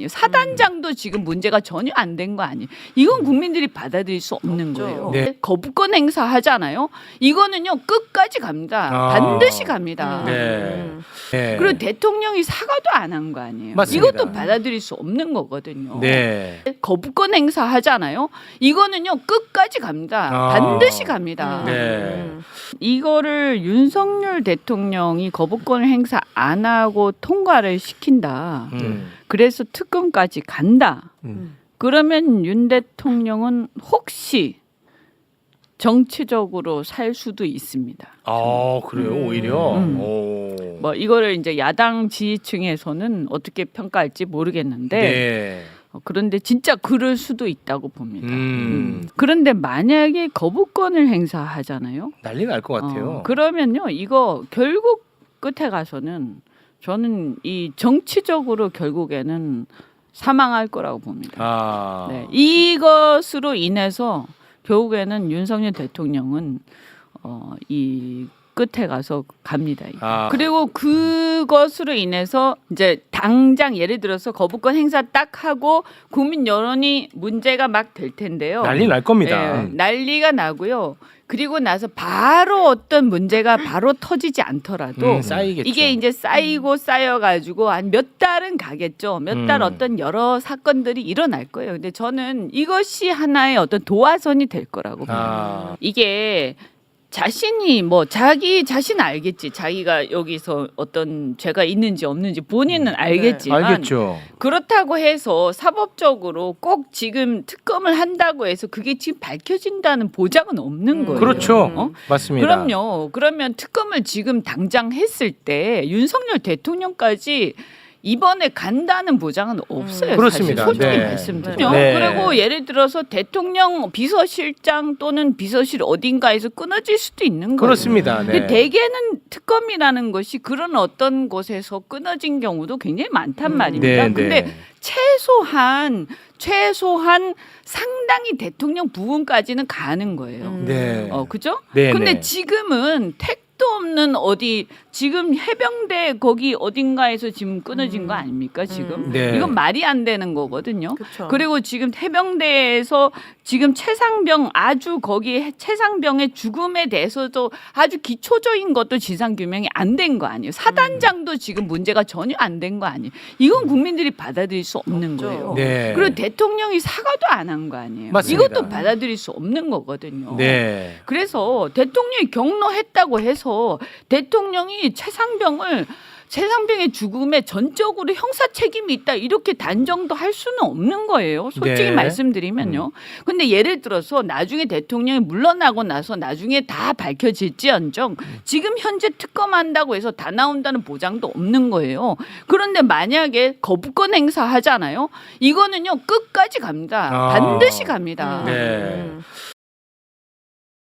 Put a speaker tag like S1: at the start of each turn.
S1: 사단장도 지금 문제가 전혀 안 된 거 아니에요. 이건 국민들이 받아들일 수 없는 거예요.
S2: 네.
S1: 거부권 행사 하잖아요. 이거는요 끝까지 갑니다. 반드시 갑니다.
S2: 네. 네.
S1: 그리고 대통령이 사과도 안 한 거 아니에요.
S2: 맞습니다.
S1: 이것도 받아들일 수 없는 거거든요.
S2: 네.
S1: 거부권 행사 하잖아요. 이거는요 끝까지 갑니다. 반드시 갑니다.
S2: 네.
S1: 이거를 윤석열 대통령이 거부권 행사 안 하고 통과를 시킨다. 그래서 특검까지 간다. 그러면 윤 대통령은 혹시 정치적으로 살 수도 있습니다.
S2: 아 그래요 오히려. 오.
S1: 뭐 이거를 이제 야당 지지층에서는 어떻게 평가할지 모르겠는데
S2: 네.
S1: 그런데 진짜 그럴 수도 있다고 봅니다. 그런데 만약에 거부권을 행사하잖아요.
S2: 난리 날 것 같아요.
S1: 그러면요 이거 결국 끝에 가서는 저는 이 정치적으로 결국에는 사망할 거라고 봅니다.
S2: 아.
S1: 네, 이것으로 인해서 결국에는 윤석열 대통령은 이 끝에 가서 갑니다.
S2: 아.
S1: 그리고 그것으로 인해서 이제 당장 예를 들어서 거부권 행사 딱 하고 국민 여론이 문제가 막 될 텐데요.
S2: 난리 날 겁니다.
S1: 네, 난리가 나고요. 그리고 나서 바로 어떤 문제가 바로 터지지 않더라도
S2: 쌓이겠죠.
S1: 이게 이제 쌓이고 쌓여가지고 한 몇 달은 가겠죠. 몇 달 어떤 여러 사건들이 일어날 거예요. 근데 저는 이것이 하나의 어떤 도화선이 될 거라고 봐요. 이게 자신이 뭐 자기 자신 알겠지. 자기가 여기서 어떤 죄가 있는지 없는지 본인은 알겠지만
S2: 알겠죠.
S1: 그렇다고 해서 사법적으로 꼭 지금 특검을 한다고 해서 그게 지금 밝혀진다는 보장은 없는 거예요.
S2: 그렇죠. 맞습니다.
S1: 그럼요. 그러면 특검을 지금 당장 했을 때 윤석열 대통령까지 이번에 간다는 보장은 없어요.
S2: 그렇습니다.
S1: 사실 솔직히
S2: 네.
S1: 말씀드리면.
S2: 네.
S1: 그리고 예를 들어서 대통령 비서실장 또는 비서실 어딘가에서 끊어질 수도 있는 거예요.
S2: 그렇습니다. 네.
S1: 근데 대개는 특검이라는 것이 그런 어떤 곳에서 끊어진 경우도 굉장히 많단 말입니다.
S2: 네,
S1: 근데
S2: 네.
S1: 최소한 상당히 대통령 부분까지는 가는 거예요.
S2: 네.
S1: 그죠?
S2: 네,
S1: 근데
S2: 네.
S1: 지금은 택도 없는 어디 지금 해병대 거기 어딘가에서 지금 끊어진 거 아닙니까 지금?
S2: 네.
S1: 이건 말이 안 되는 거거든요.
S3: 그쵸.
S1: 그리고 지금 해병대에서 지금 최상병 아주 거기 최상병의 죽음에 대해서도 아주 기초적인 것도 진상 규명이 안 된 거 아니에요. 사단장도 지금 문제가 전혀 안 된 거 아니에요. 이건 국민들이 받아들일 수 없는
S3: 없죠.
S1: 거예요.
S2: 네.
S1: 그리고 대통령이 사과도 안 한 거 아니에요.
S2: 맞습니다.
S1: 이것도 받아들일 수 없는 거거든요.
S2: 네.
S1: 그래서 대통령이 경로했다고 해서 대통령이 최상병의 죽음에 전적으로 형사 책임이 있다 이렇게 단정도 할 수는 없는 거예요. 솔직히
S2: 네.
S1: 말씀드리면요. 근데 예를 들어서 나중에 대통령이 물러나고 나서 나중에 다 밝혀질지언정 지금 현재 특검한다고 해서 다 나온다는 보장도 없는 거예요. 그런데 만약에 거부권 행사 하잖아요. 이거는요 끝까지 갑니다. 반드시 갑니다.
S2: 네.